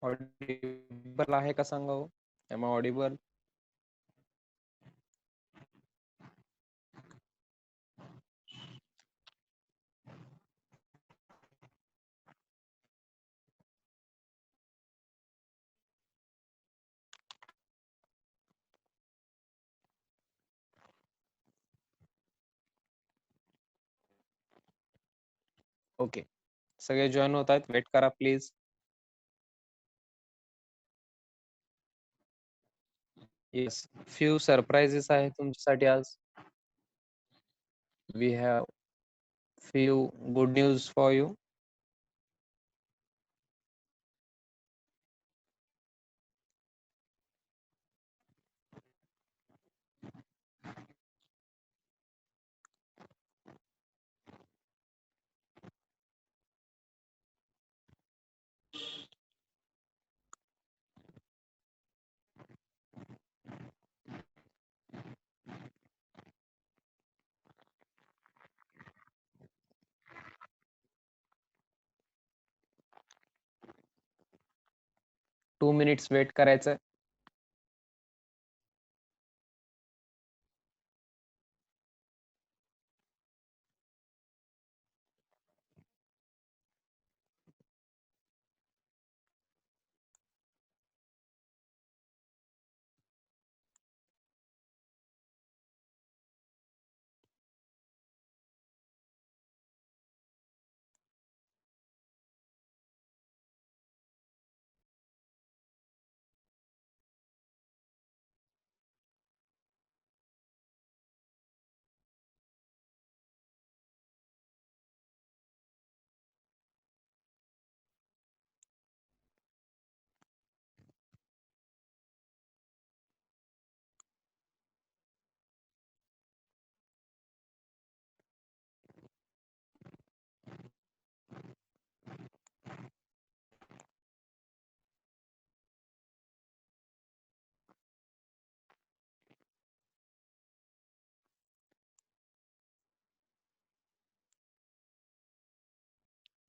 Audible आहे का सांगा हो? Am I audible? ओके, सगळे जॉईन होत आहेत, वेट करा प्लीज. येस, फ्यू सरप्राइजेस आहे तुमच्यासाठी आज. We have few good news for you. 2 minutes wait करायचं.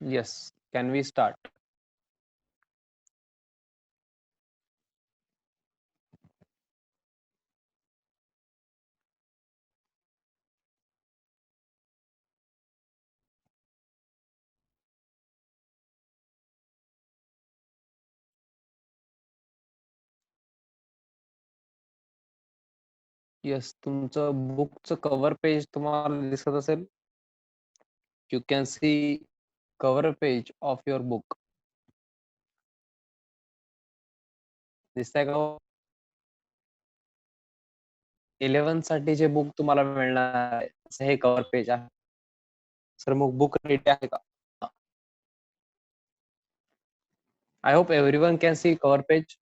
Yes, can we start? Yes, तुमचं बुकचं कव्हर पेज तुम्हाला दिसत असेल. You can see cover page of your book. दिसतंय का? 11 साठी जे बुक तुम्हाला मिळणार आहे, असं हे कव्हर पेज आहे. सर मग बुक रेडी आहे का? I hope everyone can see cover page.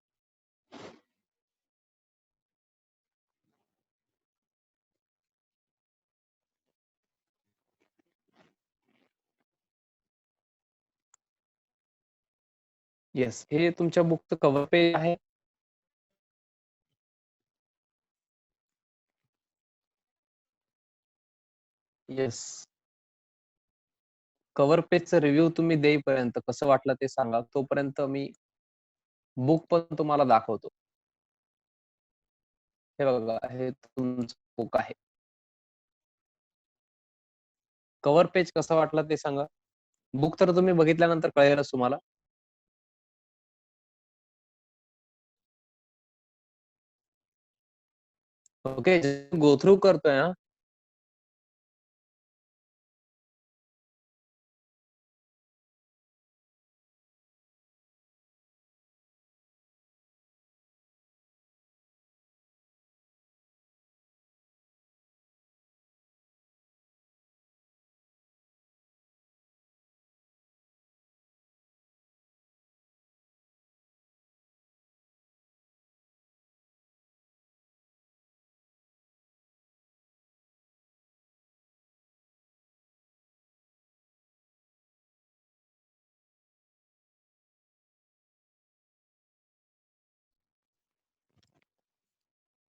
Yes, हे तुमच्या बुकचं कव्हर पेज आहे. येस, कव्हर पेजचा रिव्ह्यू तुम्ही देईपर्यंत कसं वाटलं ते सांगा, तोपर्यंत मी बुक पण तुम्हाला दाखवतो. हे बघा, हे तुमचं बुक आहे. कव्हर पेज कसं वाटलं ते सांगा. बुक तर तुम्ही बघितल्यानंतर कळेलच तुम्हाला. ओके, गो थ्रू करतोय हा.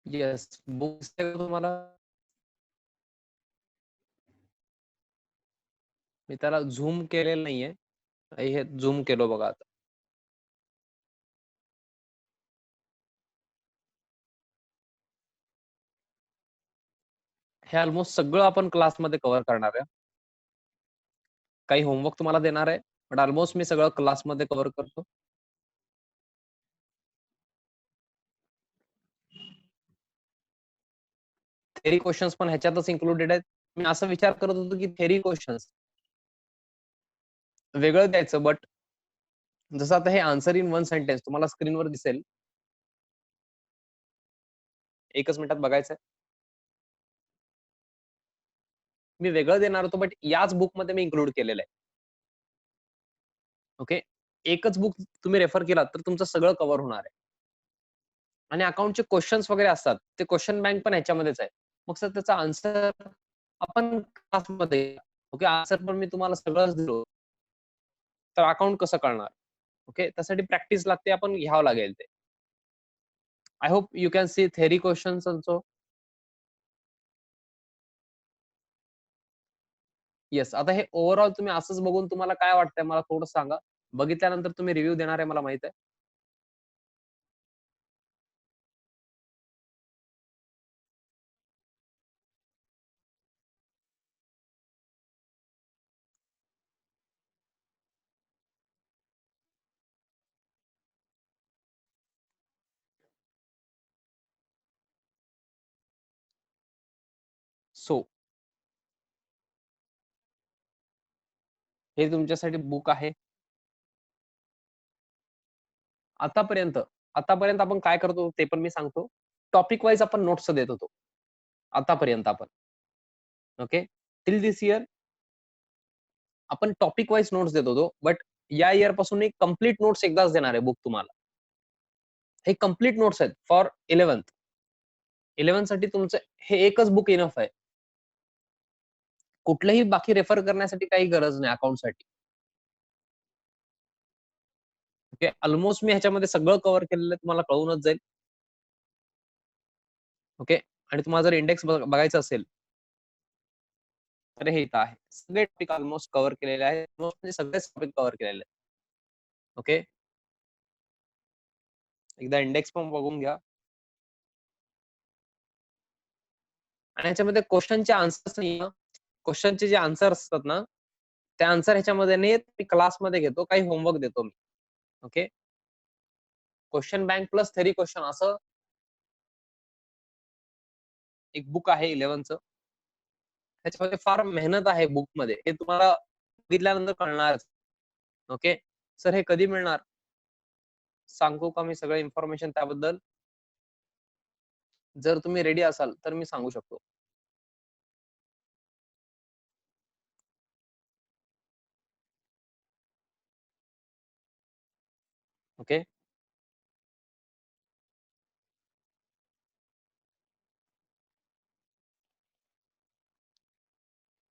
येस, बुक तुम्हाला. मी त्याला झूम केलेलं नाहीये. हे झूम केलं बघा आता. हे ऑलमोस्ट सगळं आपण क्लासमध्ये कव्हर करणार आहे. काही होमवर्क तुम्हाला देणार आहे, बट ऑलमोस्ट मी सगळं क्लासमध्ये कव्हर करतो. थेरी क्वेश्चन्स पण ह्याच्यातच इन्क्लुडेड आहेत. मी असा विचार करत होतो की थेरी क्वेश्चन्स वेगळं द्यायचं, बट जसं आता हे आन्सर इन वन सेंटेन्स तुम्हाला स्क्रीनवर दिसेल. एकच मिनिटात बघायचंय. मी वेगळं देणार होतो, बट याच बुकमध्ये मी इन्क्लूड केलेलं आहे. ओके. एकच बुक तुम्ही रेफर केलात तर तुमचं सगळं कव्हर होणार आहे. आणि अकाउंटचे क्वेश्चन्स वगैरे असतात, ते क्वेश्चन बँक पण ह्याच्यामध्येच आहे. मग सर त्याचा आन्सर आपण क्लासमध्ये ओके, आन्सर पण मी तुम्हाला सगळंच दिलं. तर अकाउंट कसं कळणार? ओके, त्यासाठी प्रॅक्टिस लागते, आपण घ्यावं लागेल ते. I hope you can C theory questions also. Yes. आता हे ओव्हरऑल तुम्ही असंच बघून तुम्हाला काय वाटतंय मला थोडं सांगा. बघितल्यानंतर तुम्ही रिव्ह्यू देणार आहे मला माहित आहे. सो हे तुमच्यासाठी बुक आहे. आतापर्यंत आतापर्यंत आपण काय करतो ते पण मी सांगतो. टॉपिक वाईज आपण नोट्स देत होतो. आतापर्यंत आपण. ओके. टिल दिस इयर आपण टॉपिक वाईज नोट्स देत होतो. बट या इयर पासून एक कंप्लीट नोट्स एकदाच देणार आहे बुक तुम्हाला. हे कंप्लीट नोट्स आहेत फॉर 11th. 11th साठी तुमचं हे एकच बुक इनफ आहे. कुठलंही बाकी रेफर करण्यासाठी काही गरज नाही अकाउंटसाठी. ओके. ऑलमोस्ट मी ह्याच्यामध्ये सगळं कव्हर केलेलं आहे, तुम्हाला कळूनच जाईल. ओके. आणि तुम्हाला जर इंडेक्स बघायचं असेल तर हे इथं आहे. सगळे टॉपिक ऑलमोस्ट कव्हर केलेले आहेत. म्हणजे सगळेच टॉपिक कव्हर केलेले आहेत. ओके. एकदा इंडेक्स पण बघून घ्या. आणि ह्याच्यामध्ये क्वेश्चनचे आन्सर्स नाही ना, क्वेश्चनचे जे आन्सर असतात ना, ते आन्सर ह्याच्यामध्ये नाही, मी क्लासमध्ये घेतो, काही होमवर्क देतो मी. Okay. Question bank plus theory question असं एक बुक आहे 11th. त्याच्यामध्ये फार मेहनत आहे बुकमध्ये, हे तुम्हाला बघितल्यानंतर कळणारच. ओके. सर हे कधी मिळणार? सांगू का मी सगळं इन्फॉर्मेशन त्याबद्दल? जर तुम्ही रेडी असाल तर मी सांगू शकतो. ओके.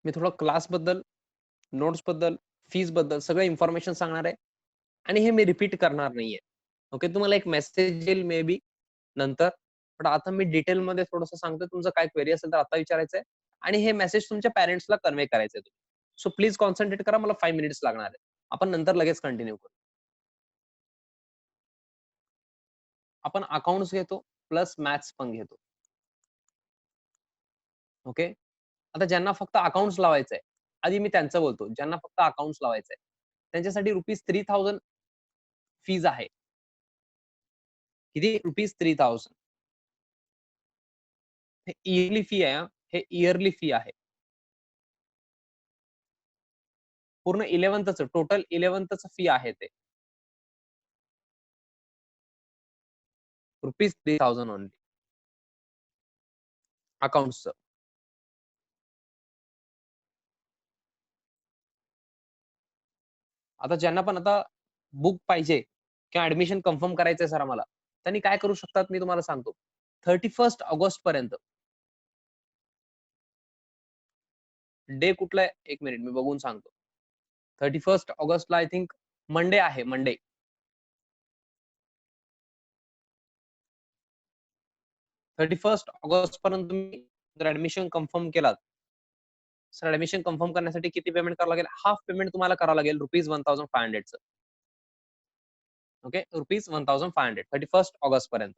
मी थोडं क्लासबद्दल, नोट्सबद्दल, फीसबद्दल सगळं इन्फॉर्मेशन सांगणार आहे. आणि हे मी रिपीट करणार नाहीये. ओके. तुम्हाला एक मेसेज येईल मे बी नंतर. पण आता मी डिटेलमध्ये थोडंसं सांगतो. तुमचं काय क्वेरी असेल तर आता विचारायचंय. आणि हे मेसेज तुमच्या पॅरेंट्सला कन्वे करायचंय. सो प्लीज कॉन्सन्ट्रेट करा. मला 5 मिनिट्स लागणार आहे. आपण नंतर लगेच कंटिन्यू करू. आपण अकाउंट्स घेतो प्लस मॅथ्स पण घेतो. ओके. आता ज्यांना फक्त अकाउंट्स लावायचंय, आधी मी त्यांचं बोलतो. ज्यांना फक्त अकाउंट्स लावायचंय, त्यांच्यासाठी ₹3000 फीज आहे. किती? ₹3000. हे इयरली फी आहे हां. हे इयरली फी आहे. पूर्ण 11thचं टोटल 11thचं फी आहे ते. ₹3000 ओन्ली. अकाउंट्सचं. आता ज्यांना पण आता बुक पाहिजे किंवा ऍडमिशन कन्फर्म करायचंय सर आम्हाला, त्यांनी काय करू शकतात मी तुम्हाला सांगतो. 31 ऑगस्ट पर्यंत. डे कुठला आहे? 1 मिनिट मी बघून सांगतो. 31 ऑगस्टला आय थिंक मंडे आहे, मंडे. 31 ऑगस्ट पर्यंत तुम्ही जर ऍडमिशन कन्फर्म केलात, सर ऍडमिशन कन्फर्म करण्यासाठी किती पेमेंट करावं लागेल? हाफ पेमेंट तुम्हाला करावं लागेल ₹1500चं. ओके. ₹1500 31 ऑगस्ट पर्यंत.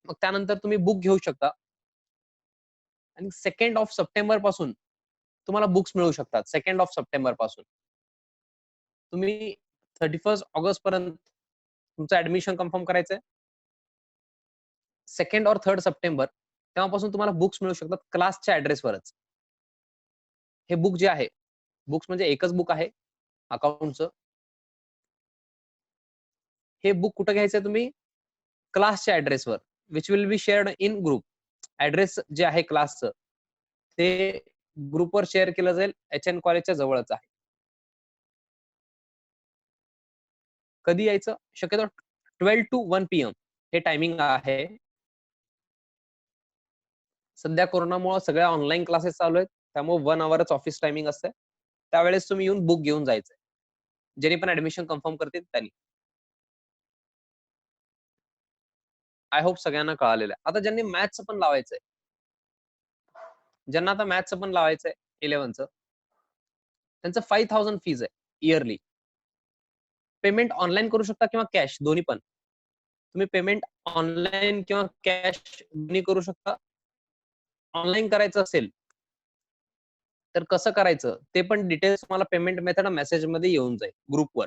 मग त्यानंतर तुम्ही बुक घेऊ शकता. आणि 2 ऑफ सप्टेंबर पासून तुम्हाला बुक्स मिळू शकतात. 2 ऑफ सप्टेंबर पासून तुम्ही 31 ऑगस्ट पर्यंत तुमचं ऍडमिशन कन्फर्म करायचंय. 2 और 3 सप्टेंबर तेव्हापासून तुम्हाला बुक्स मिळू शकतात क्लासच्या ऍड्रेसवरच. हे बुक जे आहे, बुक्स म्हणजे एकच बुक आहे अकाउंटचं. हे बुक कुठं घ्यायचंय तुम्ही? क्लासच्या ऍड्रेसवर, which will be shared in group. Address जे आहे क्लासचं ते ग्रुपवर शेअर केलं जाईल. HN कॉलेजच्या जवळच आहे. कधी यायचं? शक्यतो 12 to 1 PM हे टायमिंग आहे. सध्या कोरोनामुळे सगळ्या ऑनलाईन क्लासेस चालू आहेत. त्यामुळे 1 अवरच ऑफिस टायमिंग असते. त्यावेळेस तुम्ही येऊन बुक घेऊन जायचंय. ज्यांनी पण ऍडमिशन कन्फर्म करतील त्यांनी. आय होप सगळ्यांना कळालेलं आहे. आता ज्यांनी मॅथ्सचं पण लावायचंय, ज्यांना आता मॅथ्सचं पण लावायचंय 11चं, त्यांचं 5000 फीज आहे इयरली. पेमेंट ऑनलाईन करू शकता किंवा कॅश दोन्ही पण. तुम्ही पेमेंट ऑनलाईन किंवा कॅश दोन्ही करू शकता. ऑनलाईन करायचं असेल तर कसं करायचं ते पण डिटेल्स तुम्हाला पेमेंट मेथड मेसेजमध्ये येऊन जाईल ग्रुपवर.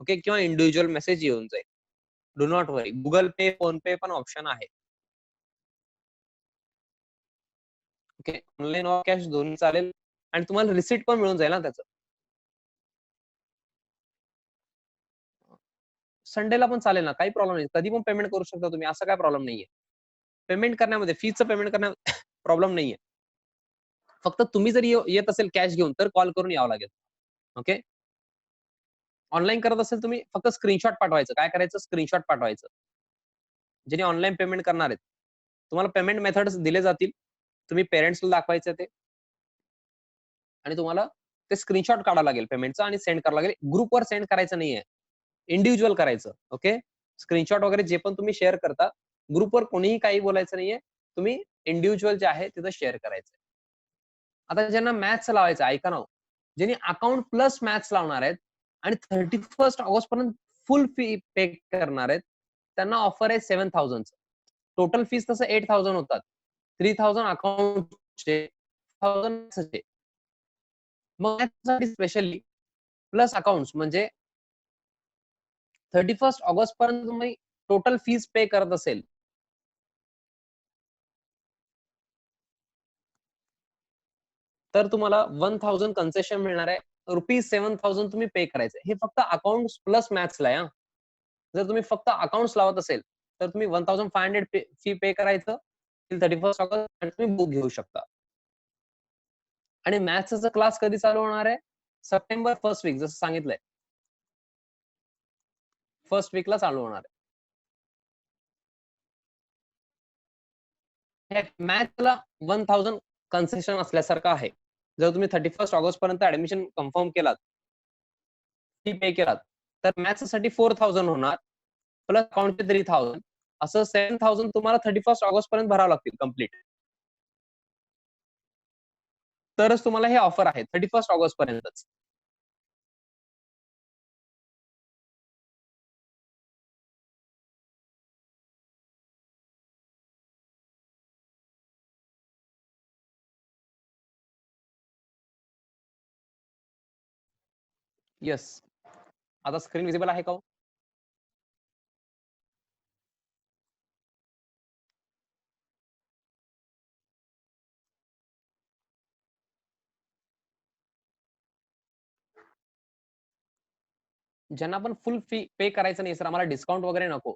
ओके, किंवा इंडिव्हिज्युअल मेसेज येऊन जाईल. Do not worry. Google Pay, PhonePe पण ऑप्शन आहे. ओके, ऑनलाईन और कॅश दोन्ही चालेल आणि तुम्हाला रिसिट पण मिळून जाईल ना त्याचं. संडेला पण चालेल ना, काही प्रॉब्लेम नाही. कधी पण पेमेंट करू शकता तुम्ही, असा काय प्रॉब्लेम नाहीये. पेमेंट करण्यामध्ये, फीचं पेमेंट करण्यात प्रॉब्लेम नाहीये. फक्त तुम्ही जर येत असेल कॅश घेऊन तर कॉल करून यावं लागेल. ओके. ऑनलाईन करत असेल तुम्ही फक्त स्क्रीनशॉट पाठवायचं. काय करायचं? स्क्रीनशॉट पाठवायचं. ज्यांनी ऑनलाईन पेमेंट करणार आहेत, तुम्हाला पेमेंट मेथड्स दिले जातील. तुम्ही पेरेंट्सला दाखवायचं ते आणि तुम्हाला ते स्क्रीनशॉट काढावं लागेल पेमेंटचं आणि सेंड करावं लागेल. ग्रुपवर सेंड करायचं नाहीये. इंडिव्हिज्युअल करायचं. ओके. स्क्रीनशॉट वगैरे जे पण तुम्ही शेअर करता, ग्रुपवर कोणीही काही बोलायचं नाहीये. तुम्ही इंडिव्हिज्युअल जे आहे तिथं शेअर करायचं. आता ज्यांना मॅथ्स लावायचं ऐका ना, ज्यांनी अकाउंट प्लस मॅथ्स लावणार आहेत आणि 31 ऑगस्ट पर्यंत फुल फी पे करणार आहेत, त्यांना ऑफर आहे 7000. टोटल फीस तसं 8000 होतात. 3000 अकाउंटचे, 1000 मग मॅथ्ससाठी स्पेशली प्लस अकाउंट्स म्हणजे 31 ऑगस्ट पर्यंत तुम्ही टोटल फीस पे करत असेल तर तुम्हाला 1000 कन्सेशन मिळणार आहे. ₹7000 तुम्ही पे करायचे. हे फक्त अकाउंट्स प्लस मॅथ्सला आहे. जर तुम्ही फक्त अकाउंट्स लावत असेल तर तुम्ही 1500 फी पे करायचं टिल 31 ऑगस्ट आणि तुम्ही बुक घेऊ शकता. आणि मॅथ्सचा क्लास कधी चालू होणार आहे? सप्टेंबर फर्स्ट वीक जसं सांगितलंय. फर्स्ट वीकला चालू होणार आहे. मॅथ्सला 1000 कन्सेशन असल्यासारखं आहे. जर तुम्ही 31 ऑगस्ट पर्यंत ऍडमिशन कन्फर्म केलात, फी पे केलात, तर मॅथ्ससाठी 4000 होणार. प्लस अकाउंटचे 3000 असं 7000 तुम्हाला 31 ऑगस्ट पर्यंत भरावं लागतील कंप्लीट. तरच तुम्हाला हे ऑफर आहे 31 ऑगस्ट पर्यंतच. येस. आता स्क्रीन विजिबल आहे का हो? ज्यांना पण फुल फी पे करायचं नाही सर आम्हाला डिस्काउंट वगैरे नको,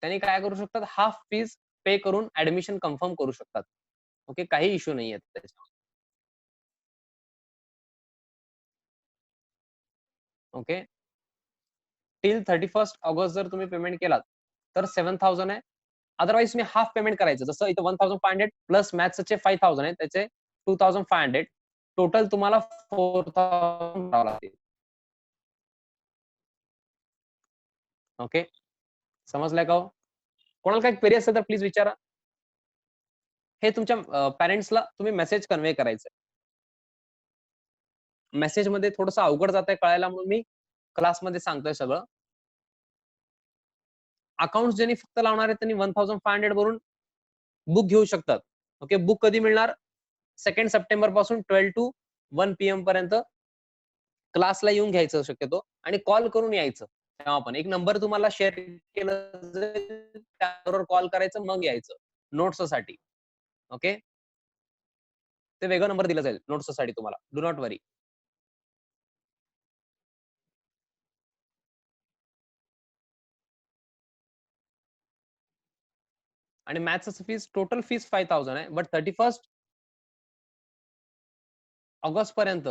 त्यांनी काय करू शकतात? हाफ फीस पे करून ऍडमिशन कन्फर्म करू शकतात. ओके, काही इश्यू नाहीये त्याच्यावर. ओके. टिल 31 ऑगस्ट जर तुम्ही पेमेंट केलात तर 7000 आहे. अदरवाईज तुम्ही हाफ पेमेंट करायचं. जसं इथं 1500 प्लस मॅथ्सचे 5000 आहे. त्याचे 2500 टोटल तुम्हाला 4000 भरावं लागतील. ओके. समजलंय का हो? कोणाला काही क्वेरी असेल तर प्लीज विचारा. हे तुमच्या पॅरेंट्सला तुम्ही मेसेज कन्वे करायचंय. मेसेजमध्ये थोडंसं अवघड जातंय कळायला म्हणून मी क्लासमध्ये सांगतोय सगळं. अकाउंट्स ज्यांनी फक्त लावणार आहेत त्यांनी 1500 भरून बुक घेऊ शकतात. ओके, बुक कधी मिळणार? 2 सप्टेंबर पासून 12 to 1 PM पर्यंत क्लासला येऊन घ्यायचं शक्यतो आणि कॉल करून यायचं. तेव्हा पण एक नंबर तुम्हाला शेअर केलं जाईल, त्यावर कॉल करायचं मग यायचं नोट्ससाठी. ओके. ते वेगळा नंबर दिला जाईल नोट्ससाठी तुम्हाला. डू नॉट वरी. आणि मॅथ्सचं फीस टोटल फीस 5000 आहे. बट 31 ऑगस्ट पर्यंत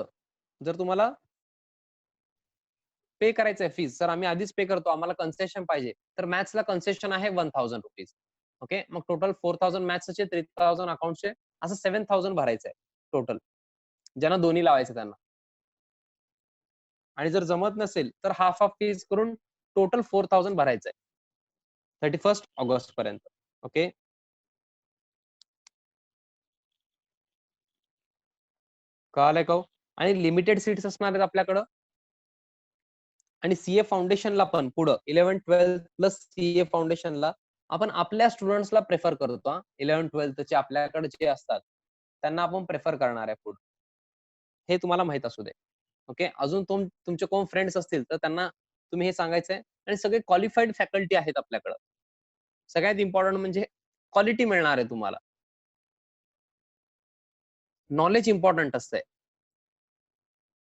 जर तुम्हाला पे करायचंय फीस, तर आम्ही आधीच पे करतो. आम्हाला कन्सेशन पाहिजे. तर मॅथ्सला कन्सेशन आहे ₹1000. ओके. मग टोटल 4000 मॅथ्सचे, 3000 अकाउंट्सचे, असं 7000 भरायचंय टोटल. ज्यांना दोन्ही लावायचं त्यांना. आणि जर जमत नसेल, तर हाल्फ ऑफ फीस करून टोटल 4000 भरायचंय. 31 ऑगस्ट पर्यंत. ओके. कळालंय का हो? आणि लिमिटेड सीट्स असणार आहेत आपल्याकडं. आणि सीए फाउंडेशनला पण पुढं 11-12 प्लस सीए फाउंडेशनला आपण आपल्या स्टुडंट्सला प्रेफर करतो हां. 11-12चे आपल्याकडे जे असतात, त्यांना आपण प्रेफर करणार आहे पुढं. हे तुम्हाला माहीत असू दे. ओके. अजून तुमचे कोण फ्रेंड्स असतील, तर त्यांना तुम्ही हे सांगायचंय आणि सगळे क्वालिफाईड फॅकल्टी आहेत आपल्याकडं. सगळ्यात इम्पोर्टंट म्हणजे क्वालिटी मिळणार आहे तुम्हाला. नॉलेज इम्पोर्टंट असतंय.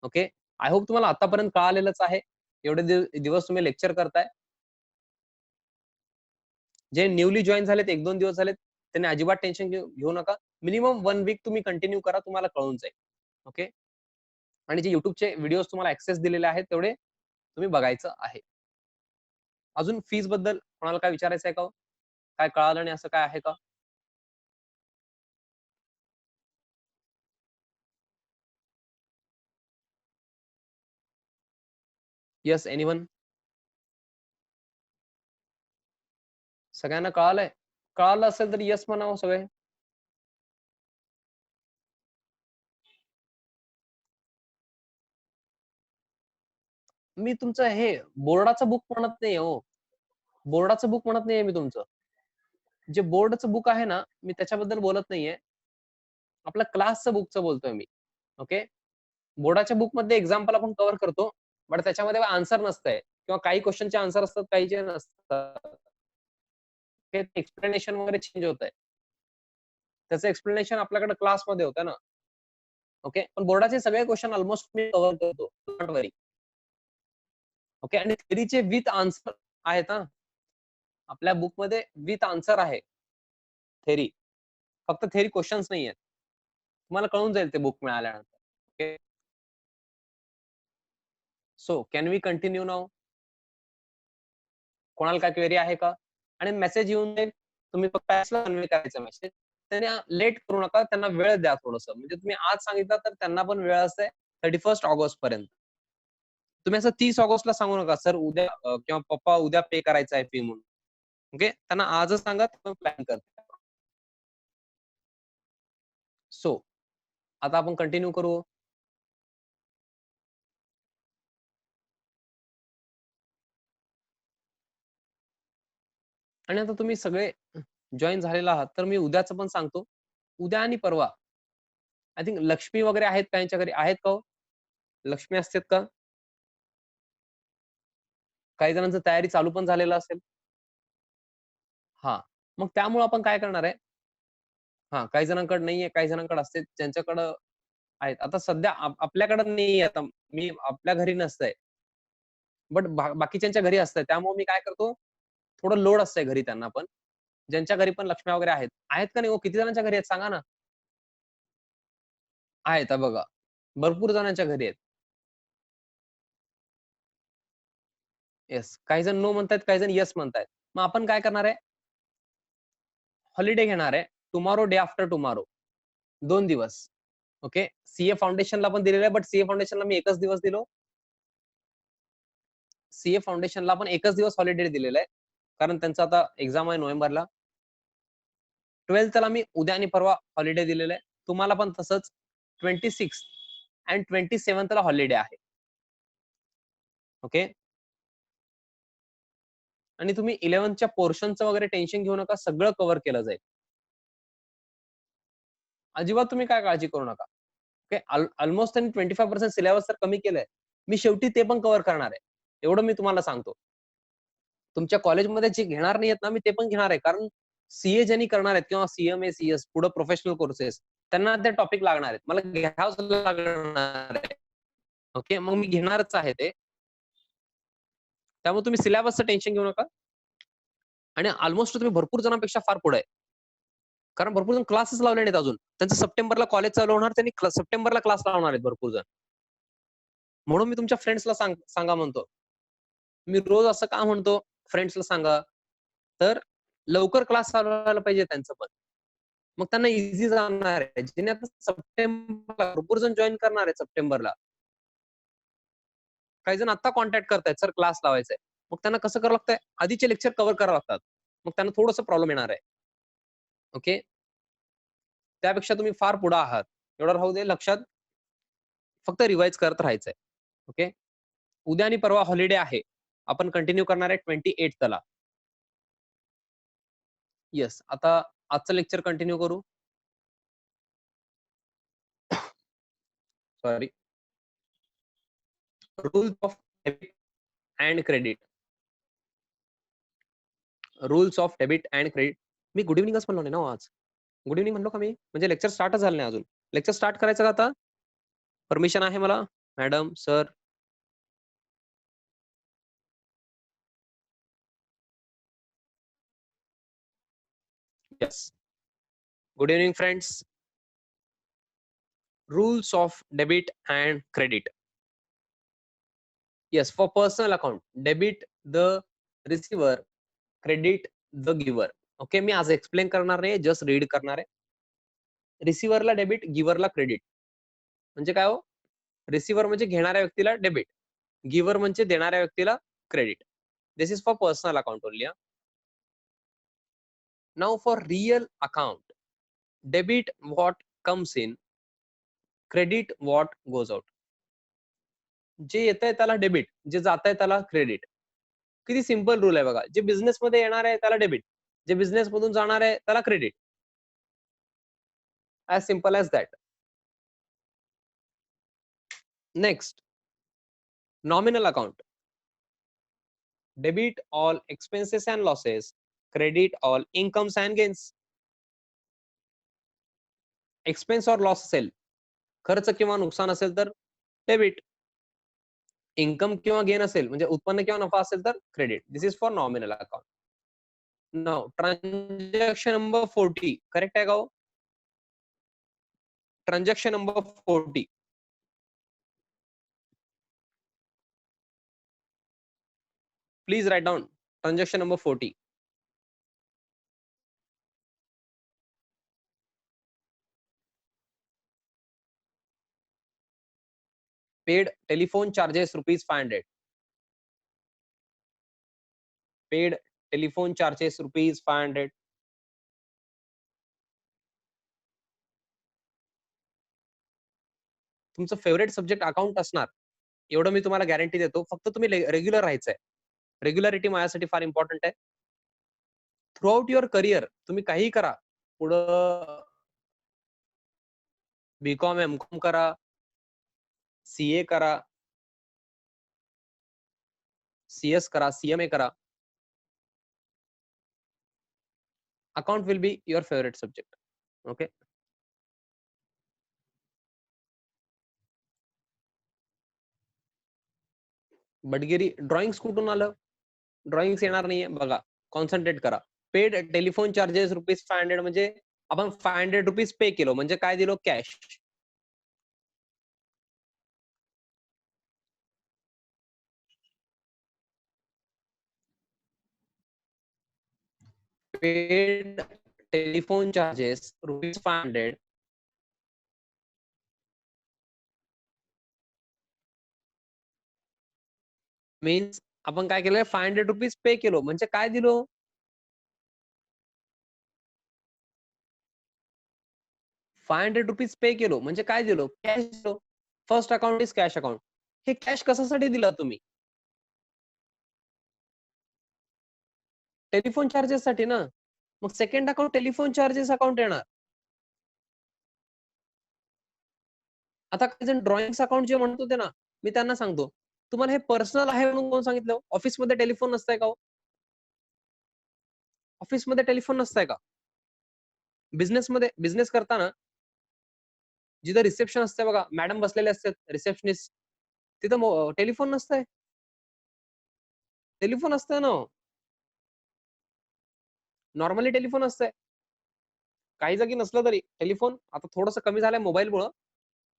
ओके. आय होप तुम्हाला आतापर्यंत कळालेलंच आहे. एवढे दिवस तुम्ही लेक्चर करताय. जे न्यूली जॉइन झालेत, 1-2 दिवस झालेत, त्यांनी अजिबात टेन्शन घेऊ नका. मिनिमम 1 वीक तुम्ही कंटिन्यू करा, तुम्हाला कळून जाईल. ओके. आणि जे YouTubeचे व्हिडिओज तुम्हाला ॲक्सेस दिलेले आहेत, तेवढे तुम्ही बघायचं आहे. अजून फीस बद्दल कोणाला काय विचारायचं आहे का हो? काय कळालं नाही असं काय आहे का? Yes, anyone? सगळ्यांना कळालंय? कळालं असेल तर येस म्हणावं सगळे. मी तुमचं हे बोर्डाचं बुक म्हणत नाहीये हो. बोर्डाचं बुक म्हणत नाहीये मी तुमचं. जे बोर्डचं बुक आहे ना, मी त्याच्याबद्दल बोलत नाहीये. आपल्या क्लासचं बुकचं बोलतोय मी. ओके. बोर्डाच्या बुकमध्ये एक्झाम्पल आपण कव्हर करतो. बट त्याच्यामध्ये आन्सर नसतंय किंवा काही क्वेशनचे आन्सर असतात, काहीचे नसतात. ते एक्सप्लेनेशन वगैरे चेंज होतंय. त्याचं एक्सप्लेनेशन आपल्याकडे क्लासमध्ये होतं ना. ओके. पण बोर्डाचे सगळे क्वेशन अल्मोस्ट मी कव्हर करतो. Don't worry. ओके. आणि थेअरीचे विथ आन्सर आहेत हां. आपल्या बुकमध्ये विथ आन्सर आहे थेअरी. फक्त थेअरी क्वेशन्स नाहीयेत. तुम्हाला कळून जाईल ते बुक मिळाल्यानंतर. Okay. So can we continue now? कोणाला काय क्वेरी आहे का? आणि मेसेज येऊन जाईल. तुम्ही फक्त बॅचला कन्वे करायचा मेसेज. त्यांना लेट करू नका. त्यांना वेळ द्या थोडंसं. म्हणजे तुम्ही आज सांगितलं तर त्यांना पण वेळ असते 31 ऑगस्ट पर्यंत. तुम्ही असं 30 ऑगस्टला सांगू नका, सर उद्या किंवा पप्पा उद्या पे करायचा आहे फी म्हणून. ओके. त्यांना आजच सांगा, ते प्लॅन करतील. सो आता आपण कंटिन्यू करू. आणि आता तुम्ही सगळे जॉइन झालेला आहात, तर मी उद्याचं पण सांगतो. उद्या आणि परवा आय थिंक लक्ष्मी वगैरे आहेत का यांच्या घरी? आहेत का हो? लक्ष्मी असतात का? काही जणांची तयारी चालू पण झालेलं असेल. हां. मग त्यामुळे आपण काय करणार आहे, हां, काही जणांकडे नाहीये, काही जणांकडे असते, ज्यांच्याकडं आहेत. आता सध्या आपल्याकडे नाहीये आता. मी आपल्या घरी नसतंय. बट बाकीच्यांच्या घरी असतंय. त्यामुळे मी काय करतो, थोडं लोड असतंय घरी त्यांना पण. ज्यांच्या घरी पण लक्ष्म्या वगैरे आहेत. आहेत का नाही हो? किती जणांच्या घरी आहेत सांगा ना? आहेत बघा. भरपूर जणांच्या घरी आहेत. येस. काही जण नो म्हणतायत, काही जण येस म्हणतायत. मग आपण काय करणार आहे, हॉलिडे घेणार आहे. Tomorrow, day after tomorrow. 2 दिवस. ओके. सीए फाउंडेशनला पण दिलेलं आहे, बट सीए फाउंडेशनला मी एकच दिवस दिलो. सीए फाउंडेशनला पण एकच दिवस हॉलिडे दिलेला आहे. कारण त्यांचा आता एक्झाम आहे नोव्हेंबरला. 12थला मी उद्या आणि परवा हॉलिडे दिलेलं आहे. तुम्हाला पण तसंच 26 अँड 27ला हॉलिडे आहे. ओके. आणि तुम्ही 11च्या पोर्शनचं वगैरे टेन्शन घेऊ नका. सगळं कव्हर केलं जाईल. अजिबात तुम्ही काय काळजी करू नका. ओके, ऑलमोस्ट त्यांनी 25% सिलेबस तर कमी केलंय. मी शेवटी ते पण कव्हर करणार आहे. एवढं मी तुम्हाला सांगतो. तुमच्या कॉलेजमध्ये जे घेणार नाहीयेत ना, मी ते पण घेणार आहे. कारण सीए ज्यांनी करणार आहेत किंवा सीएमए, सीएस पुढे प्रोफेशनल कोर्सेस त्यांना ते टॉपिक लागणार आहेत. मला घ्यावंच लागणार आहे. ओके, मग मी घेणारच आहे ते. त्यामुळे तुम्ही सिलेबसचं टेन्शन घेऊ नका. आणि ऑलमोस्ट तुम्ही भरपूर जणांपेक्षा फार पुढे आहे. कारण भरपूर जण क्लासेस लावले नाहीत अजून. त्यांचं सप्टेंबरला कॉलेज चालू होणार, त्यांनी सप्टेंबरला क्लास लावणार आहेत भरपूर जण. म्हणून मी तुमच्या फ्रेंड्सला सांगा म्हणतो. मी रोज असं का म्हणतो फ्रेंड्सला सांगा, तर लवकर क्लास चालू व्हायला पाहिजे त्यांचं पण. मग त्यांना इझी जाणार आहे. ज्याने आता सप्टेंबरला भरपूर जण जॉईन करणार आहे सप्टेंबरला. काही जण आता कॉन्टॅक्ट करतायत, सर क्लास लावायचाय. मग त्यांना कसं करावं लागतंय, आधीचे लेक्चर कव्हर करावं लागतात. मग त्यांना थोडंसं प्रॉब्लेम येणार आहे. ओके, त्यापेक्षा तुम्ही फार पुढे आहात. एवढं राहू दे लक्षात. फक्त रिवाइज करत राहायचंय. ओके, उद्या आणि परवा हॉलिडे आहे. आपण कंटिन्यू करणार आहे 28th ला. येस, आता आजचं लेक्चर कंटिन्यू करू. Sorry. Rules of debit and credit. Rules of debit and credit. मी गुड इव्हनिंगच म्हणलो नाही ना आज. गुड इव्हनिंग म्हणलो का मी? म्हणजे लेक्चर स्टार्टच झालं नाही अजून. लेक्चर स्टार्ट करायचं का आता? परमिशन आहे मला madam, sir? Yes. Good evening friends. Rules of debit and credit. Yes, for personal account, debit the receiver, credit the giver. Okay, मी आज एक्सप्लेन करणार नाही, जस्ट रीड करणार आहे. रिसिव्हरला डेबिट, गिव्हरला क्रेडिट. म्हणजे काय हो? रिसिव्हर म्हणजे घेणाऱ्या व्यक्तीला डेबिट, गिव्हर म्हणजे देणाऱ्या व्यक्तीला credit. This is for personal account only. Now for real account, debit what comes in, credit what goes out. जे येत आहे त्याला डेबिट, जे जात आहे त्याला क्रेडिट. किती सिंपल रूल आहे बघा. जे बिझनेस मध्ये येणार आहे त्याला डेबिट, जे बिझनेस मधून जाणार आहे त्याला credit. As simple as that. Next, nominal account. Debit all expenses and losses, credit all incomes and gains. Expense और लॉस असेल, खर्च किंवा नुकसान असेल तर डेबिट. इन्कम किंवा गेन असेल म्हणजे उत्पन्न किंवा नफा असेल तर credit. This is for nominal account. Now transaction number 40 correct आहे का हो? Transaction number 40. Please write down transaction number 40. Paid telephone charges ₹500. Paid telephone charges ₹500. तुमचं फेवरेट सब्जेक्ट अकाउंट असणार, एवढं मी तुम्हाला गॅरंटी देतो. फक्त तुम्ही रेग्युलर राहायचंय. रेग्युलरिटी माझ्यासाठी फार इम्पॉर्टंट आहे. थ्रू आउट युअर करिअर तुम्ही काहीही करा. पुढं बीकॉम, एमकॉम करा, सीए करा, सीएस करा, सीएमए करा. Account will be your favourite subject. Okay. बडगिरी ड्रॉइंग्स कुठून आलं? ड्रॉइंग्स येणार नाहीये बघा. कॉन्सन्ट्रेट करा. पेड टेलिफोन चार्जेस ₹500 म्हणजे आपण ₹500 पे केलो म्हणजे काय दिलो? Cash. Paid telephone charges ₹500 means आपण काय केलंय? ₹500 पे केलो म्हणजे काय दिलो? ₹500 पे केलो म्हणजे काय दिलो? कॅश दिलो. First account is cash account. हे कॅश कशासाठी दिला तुम्ही? टेलिफोन चार्जेस साठी ना. मग second account telephone charges account येणार. आता काही जण ड्रॉइंग अकाउंट जे म्हणत होते ना, मी त्यांना सांगतो, तुम्हाला हे पर्सनल आहे म्हणून कोण सांगितलं? ऑफिसमध्ये टेलिफोन नसतंय का हो? ऑफिसमध्ये टेलिफोन नसतंय का? बिझनेस करताना जिथं रिसेप्शन असते बघा, मॅडम बसलेले असतात, रिसेप्शनिस्ट. तिथं टेलिफोन नसतंय? टेलिफोन असतंय ना हो. नॉर्मली टेलिफोन असतंय. काही जागी नसलं तरी टेलिफोन आता थोडंसं कमी झालंय मोबाईलमुळं.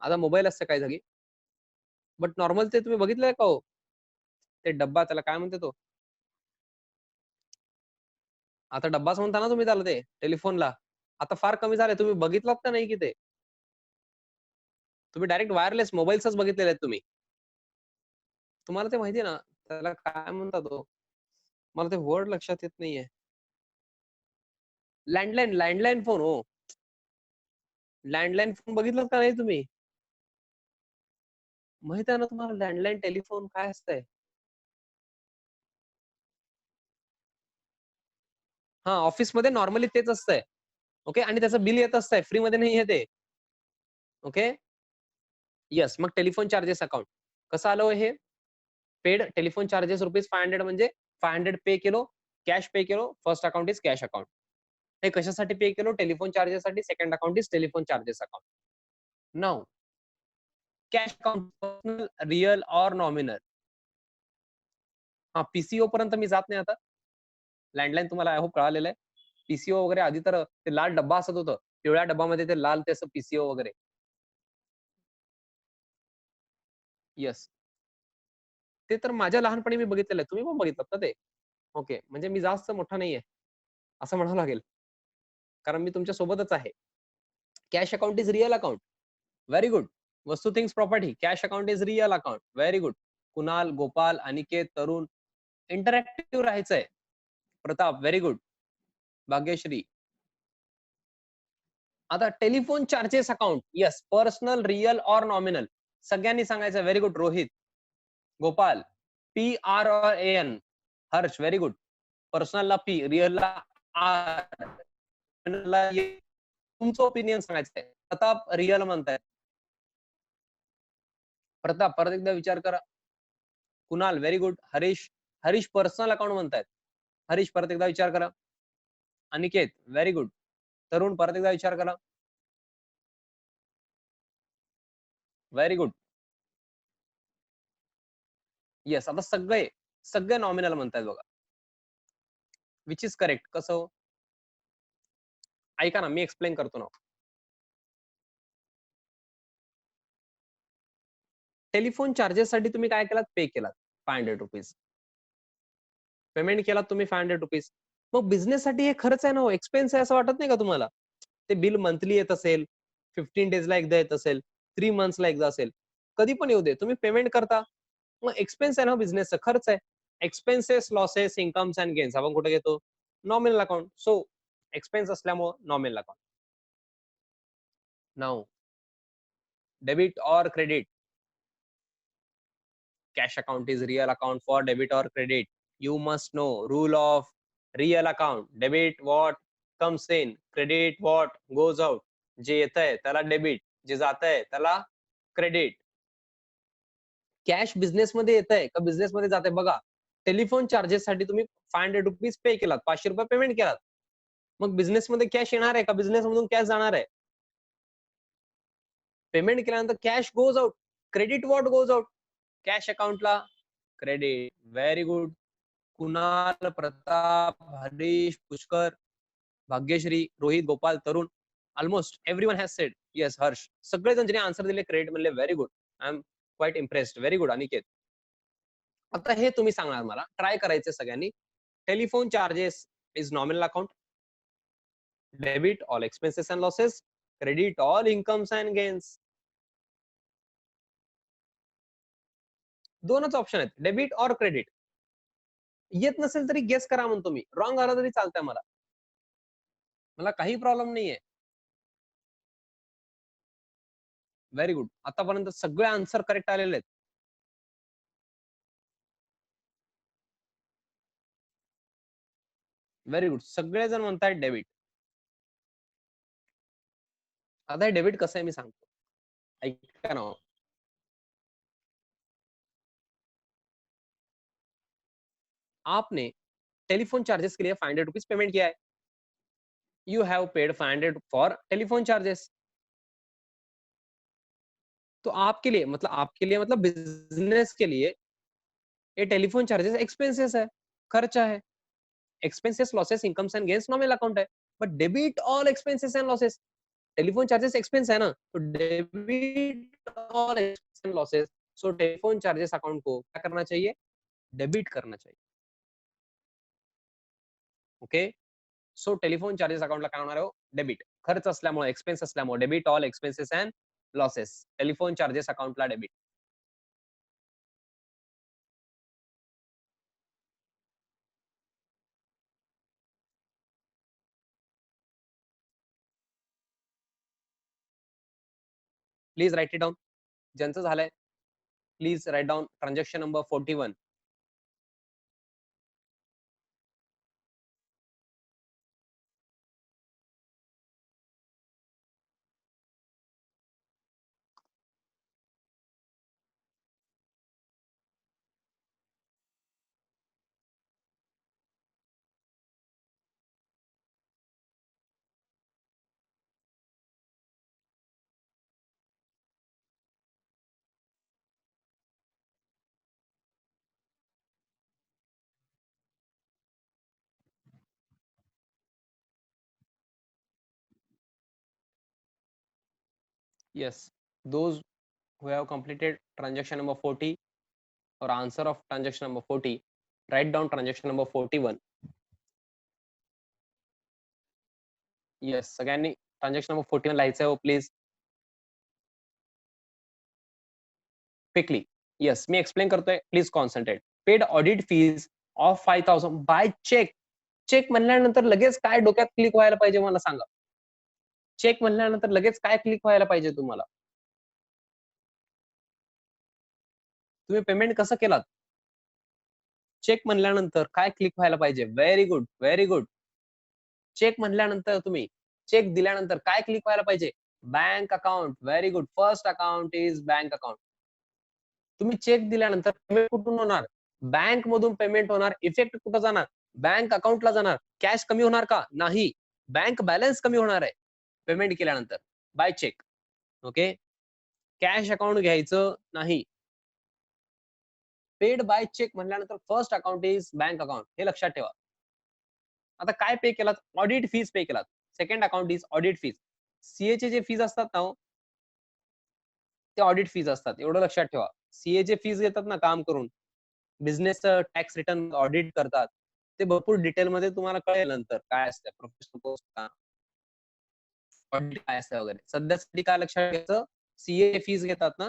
आता मोबाईल असते काही जागी. बट नॉर्मल ते तुम्ही बघितलंय का हो? ते डब्बा त्याला काय म्हणते तो? आता डब्बाच म्हणता ना तुम्ही त्याला ते टेलिफोनला. आता फार कमी झालंय. तुम्ही बघितलात का नाही की ते? तुम्ही डायरेक्ट वायरलेस मोबाईल्सच बघितलेले आहेत तुम्ही. तुम्हाला ते माहिती आहे ना, त्याला काय म्हणतात हो? मला ते वर्ड लक्षात येत नाहीये. लँडलाईन फोन हो. लँडलाईन फोन बघितलात का नाही तुम्ही? माहित आहे ना तुम्हाला लँडलाईन टेलिफोन काय असतंय? हां, ऑफिसमध्ये नॉर्मली तेच असतंय. ओके आणि त्याचं बिल येत असतंय. फ्रीमध्ये नाही येत. ओके. येस. मग टेलिफोन चार्जेस अकाउंट. कसं आलं हो हे? पेड टेलिफोन चार्जेस ₹500 म्हणजे 500 पे केलो, कॅश पे केलो. First account is cash account. हे कशासाठी पे केलो? टेलिफोन चार्जेससाठी. Second account is telephone charges account. Now cash account personal, real or nominal. हां, पीसीओ पर्यंत मी जात नाही आता. लँडलाईन तुम्हाला आय होप कळालेलं आहे. पीसीओ वगैरे आधी तर ते लाल डब्बा असत होतं. पिवळ्या डब्बामध्ये ते लाल ते असं पीसीओ वगैरे. येस. ते तर माझ्या लहानपणी मी बघितलेलं आहे. तुम्ही पण बघितलं का ते? ओके. म्हणजे मी जास्त मोठा नाहीये, असं म्हणावं लागेल. कारण मी तुमच्या सोबतच आहे. Cash account is real account. Very good. वस्तू things property. Cash account is real account. Very good. Kunal, Gopal, Aniket, Tarun interactive राहायचंय. Pratap very good. भाग्यश्री. आता telephone charges account. Yes. Personal, real or nominal. सगळ्यांनी सांगायचं. Very good. Rohit, Gopal. PRON. Harsh very good. पर्सनलला P, रिअलला R, तुमचं opinion सांगायचंय. Pratap real म्हणतायत. प्रताप परत एकदा विचार करा. Kunal very good. Harish personal account म्हणतायत. हरीश परत एकदा विचार करा. Aniket very good. तरुण परत एकदा विचार करा. Very good. येस. आता सगळे नॉमिनल म्हणतायत बघा. Which is correct. कसं हो? ऐका ना, मी एक्सप्लेन करतो ना. टेलिफोन चार्जेससाठी तुम्ही काय केलात? पे केलात ₹500. पेमेंट केलात तुम्ही ₹500. मग बिझनेससाठी हे खर्च आहे ना हो, एक्सपेन्स आहे असं वाटत नाही का तुम्हाला? ते बिल मंथली येत असेल, 15 डेजला एकदा येत असेल, 3 मंथ्सला एकदा असेल. कधी पण येऊ दे, तुम्ही पेमेंट करता. मग एक्सपेन्स आहे ना बिझनेसचा खर्च आहे. Expenses, losses, incomes and gains आपण कुठे घेतो? Nominal account. सो एक्सपेन्स असल्यामुळे nominal account. Now debit or credit. Cash account is real account for debit or credit. You must know rule of real account. Debit what comes in, credit what goes out. जे येतंय त्याला debit, जे जातंय त्याला credit. Cash बिझनेसमध्ये येतंय का बिझनेसमध्ये जातंय बघा. टेलिफोन चार्जेससाठी तुम्ही ₹500 पे केलात, ₹500 पेमेंट केलात. मग बिझनेसमध्ये कॅश येणार आहे का बिझनेसमधून कॅश जाणार आहे? पेमेंट केल्यानंतर cash goes out. Credit what goes out? Cash अकाउंटला credit. Very good. Kunal, Pratap, Harish, Pushkar, Bhagyashree, Rohit, Gopal, Tarun. Almost everyone has said yes. Harsh सगळेजण ज्यांनी आन्सर दिले क्रेडिट म्हणले very good. I am quite impressed. Very good Aniket. आता हे तुम्ही सांगणार मला ट्राय करायचे सगळ्यांनी. Telephone charges is nominal account. Debit all expenses and losses. Credit all incomes and gains. दोनच ऑप्शन आहेत डेबिट ऑर क्रेडिट. येत नसेल तरी गेस करा म्हणतो मी. रॉंग आला तरी चालतंय मला. मला काही प्रॉब्लेम नाहीये. Very good. आतापर्यंत सगळे आन्सर करेक्ट आलेले आहेत. Very good. सगळेजण म्हणतायत डेबिट. आता हे डेबिट कसं आहे मी सांगतो. ऐका ना, आपने टेलीफोन चार्जेस के लिए 500 रुपीज पेमेंट किया है. You have paid 500 for telephone charges. तो आपके लिए मतलब बिजनेस के लिए ये टेलीफोन चार्जेस एक्सपेंसेस है, खर्चा है. Expenses losses incomes and gains nominal account है. But debit all expenses and losses. Telephone charges expense है ना, तो debit all expense and losses. So telephone charges account को क्या करना चाहिए, डेबिट करना चाहिए. ओके. सो टेलिफोन चार्जेस अकाउंटला काय होणार आहे, डेबिट. खर्च असल्यामुळे, एक्सपेन्स असल्यामुळे debit all expenses and losses. Telephone charges अकाउंटला debit. Please write it down. ज्यांचं झालंय please write down transaction number 41. Yes, those who have completed transaction number 40 or answer of transaction number 40, write down transaction number 41. Yes, सगळ्यांनी transaction number 41 लिहायचं आहे. Please quickly. Yes, मी explain करतोय, please concentrate. Paid audit fees of 5000 by cheque. Cheque म्हणल्यानंतर लगेच काय डोक्यात click व्हायला पाहिजे मला सांगा. चेक म्हणल्यानंतर लगेच काय क्लिक व्हायला पाहिजे तुम्हाला. तुम्ही पेमेंट कसं केलात. चेक म्हणल्यानंतर काय क्लिक व्हायला पाहिजे. Very good, very good. Check म्हणल्यानंतर तुम्ही चेक दिल्यानंतर काय क्लिक व्हायला पाहिजे. Bank account. Very good. First account is bank account. तुम्ही चेक दिल्यानंतर पेमेंट कुठून होणार, बँक मधून पेमेंट होणार. इफेक्ट कुठं जाणार, बँक अकाउंटला जाणार. कॅश कमी होणार का, नाही. बँक बॅलन्स कमी होणार आहे पेमेंट केल्यानंतर by check. Okay. Cash account घ्यायचं नाही. पेड बाय चेक म्हणल्यानंतर first account is bank account, हे लक्षात ठेवा. आता काय पे केलात, ऑडिट फीज पे केलात. Second account is audit fees. CA चे जे फीज असतात ना, ते ऑडिट फीज असतात, एवढं लक्षात ठेवा. सीए चे फीज घेतात ना काम करून, बिझनेस टॅक्स रिटर्न ऑडिट करतात, ते भरपूर डिटेल मध्ये तुम्हाला कळेल नंतर काय असतं प्रोफेशनल पोस्ट, ऑडिट काय असतं वगैरे. सध्यासाठी काय लक्षात घ्यायचं, सीए फीज घेतात ना,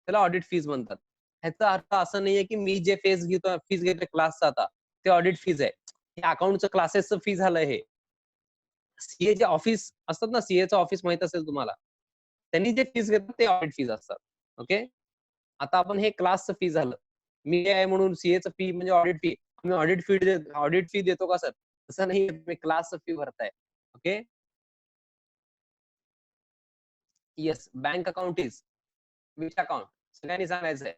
त्याला ऑडिट फीज म्हणतात. ह्याचा अर्थ असं नाहीये की मी जे फीज घेतोय क्लासचा आता, ते ऑडिट फीज आहे. हे अकाउंटचं क्लासेसचं फी झालं हे. सीए जे ऑफिस असतात ना, सीएचं ऑफिस माहित असेल तुम्हाला, त्यांनी जे फीज घेतात ते ऑडिट फीज असतात. ओके. आता आपण हे क्लासचं फी झालं. मी आहे म्हणून सीएचं फी म्हणजे ऑडिट फी. तुम्ही ऑडिट फी देतो का सर, तसं नाही, तुम्ही क्लासचं फी भरताय. Okay. Yes, bank account is which account, सगळ्यांनी सांगायचंय.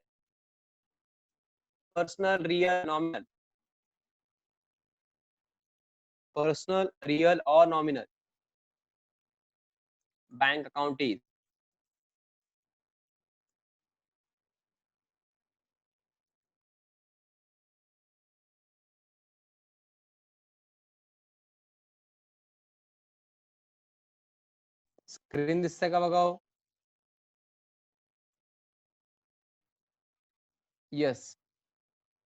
Personal, real, nominal. Personal, real और nominal. Bank account is screen दिसतंय का बघा. Yes,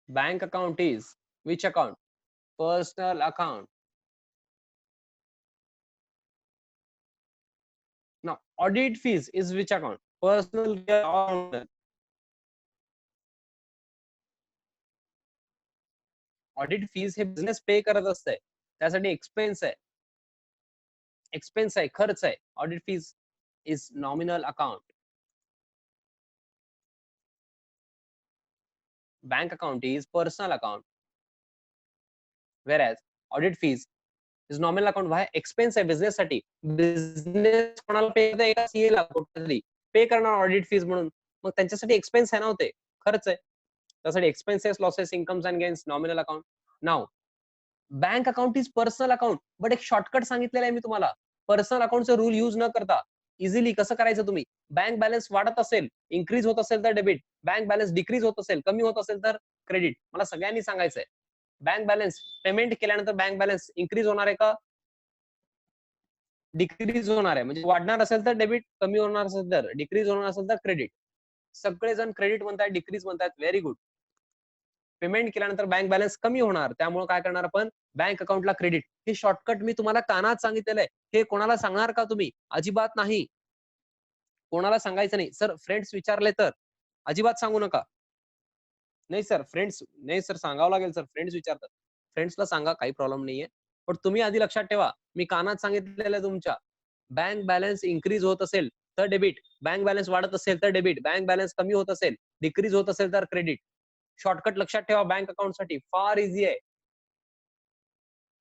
bank account is which account, personal account. Now, audit fees is which account? Personal, real or nominal? Audit fees हे business pay करत असतंय, त्यासाठी expense आहे. Expense आहे, खर्च आहे. Audit fees is nominal account. Bank account is personal account. Whereas audit fees is nominal account. Why, expense आहे business साठी. बिझनेस कोणाला पे करते, एका सीए ला कुठेतरी पे करणार ऑडिट फीज म्हणून, मग त्यांच्यासाठी एक्सपेन्स आहे ना होते, खर्च आहे. त्यासाठी expenses, losses, incomes and gains, nominal account. Now bank account is personal account, but एक शॉर्टकट सांगितलेलं आहे मी तुम्हाला. पर्सनल अकाउंटचा रूल यूज न करता इझिली कसं करायचं तुम्ही, बँक बॅलन्स वाढत असेल, इन्क्रीज होत असेल तर डेबिट, बँक बॅलन्स डिक्रीज होत असेल, कमी होत असेल तर क्रेडिट. मला सगळ्यांनी सांगायचंय, बँक बॅलन्स पेमेंट केल्यानंतर बँक बॅलन्स इन्क्रीज होणार आहे का डिक्रीज होणार आहे? म्हणजे वाढणार असेल तर डेबिट, कमी होणार असेल तर डिक्रीज होणार असेल तर क्रेडिट. सगळेजण क्रेडिट म्हणतात, डिक्रीज म्हणतात, व्हेरी गुड. पेमेंट केल्यानंतर बँक बॅलन्स कमी होणार, त्यामुळे काय करणार आपण, बँक अकाउंटला क्रेडिट. हे शॉर्टकट मी तुम्हाला कानात सांगितलेलं आहे. हे कोणाला सांगणार का तुम्ही? अजिबात नाही. कोणाला सांगायचं नाही. सर फ्रेंड्स विचारले तर अजिबात सांगू नका. नाही सर फ्रेंड्स, नाही सर सांगावं लागेल सर, फ्रेंड्स विचारतात. फ्रेंड्सला सांगा, काही प्रॉब्लेम नाहीये. पण तुम्ही आधी लक्षात ठेवा, मी कानात सांगितलेलं आहे तुमच्या, बँक बॅलन्स इन्क्रीज होत असेल तर डेबिट, बँक बॅलन्स वाढत असेल तर डेबिट, बँक बॅलन्स कमी होत असेल, डिक्रीज होत असेल तर क्रेडिट. शॉर्टकट लक्षात ठेवा, बँक अकाउंटसाठी फार इझी आहे.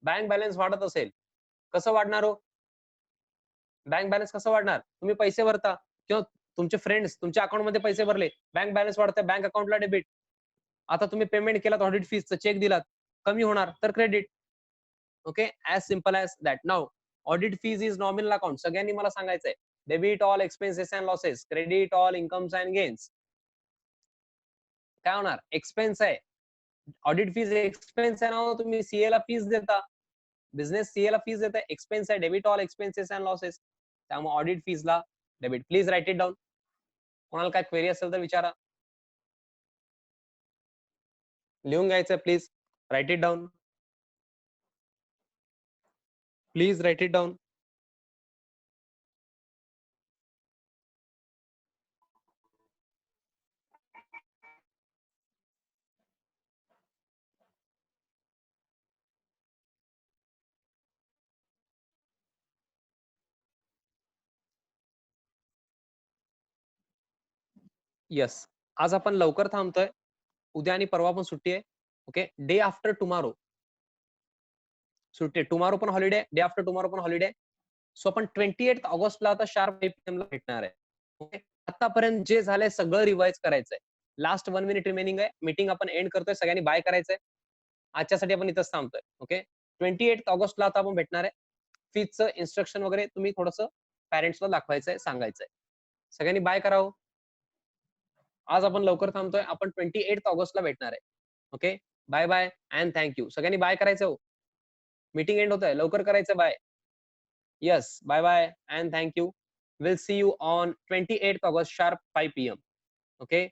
बँक बॅलन्स वाढत असेल, कसं वाढणार हो? बँक बॅलन्स कसं वाढणार? तुम्ही पैसे भरता किंवा तुमचे फ्रेंड्स तुमच्या अकाउंटमध्ये पैसे भरले, बँक बॅलन्स वाढतंय, बँक अकाउंटला डेबिट. आता तुम्ही पेमेंट केलात ऑडिट फीजचं, चेक दिलात, कमी होणार तर credit. Okay, as simple as that. Now audit fees is nominal account. सगळ्यांनी मला सांगायचंय, debit all expenses and losses, credit all incomes and gains. काय होणार? एक्सपेन्स आहे. ऑडिट फीज एक्सपेन्स आहे ना, तुम्ही सीए ला फीज देता, बिझनेस सीए ला फीज देता, एक्सपेन्स आहे, debit all expenses and losses. त्यामुळे ऑडिट फीजला debit. Please write it down. कोणाला काय क्वेरी असेल तर विचारा. लिहून घ्यायचं please. Write it down. Please write it down. Yes, आज आपण लवकर थांबतोय. उद्या आणि परवा पण सुट्टी आहे. ओके, डे आफ्टर टुमॉरो सुट्टी, टुमॉरो पण हॉलिडे, डे आफ्टर टुमॉरो पण हॉलिडे. सो आपण 28 ऑगस्टला आता शार्प 8 PM ला भेटणार आहे. ओके, आतापर्यंत जे झालंय सगळं रिवाइज करायचंय. लास्ट 1 मिनिट रिमेनिंग आहे. मीटिंग आपण एंड करतोय. सगळ्यांनी बाय करायचंय. आजच्यासाठी आपण इथंच थांबतोय. ओके, 28 ऑगस्टला आता आपण भेटणार आहे. फीजचं इन्स्ट्रक्शन वगैरे तुम्ही थोडंसं पॅरेंट्सला दाखवायचंय, सांगायचंय. सगळ्यांनी बाय करावं. आज आपण लवकर थांबतोय. आपण 28 ऑगस्टला भेटणार आहे. Okay, bye bye and thank सगळ्यांनी बाय करायचं हो. मीटिंग एंड होत आहे, लवकर करायचं. Bye. Yes, bye bye and thank will see you on 28 August sharp 5 PM. Okay.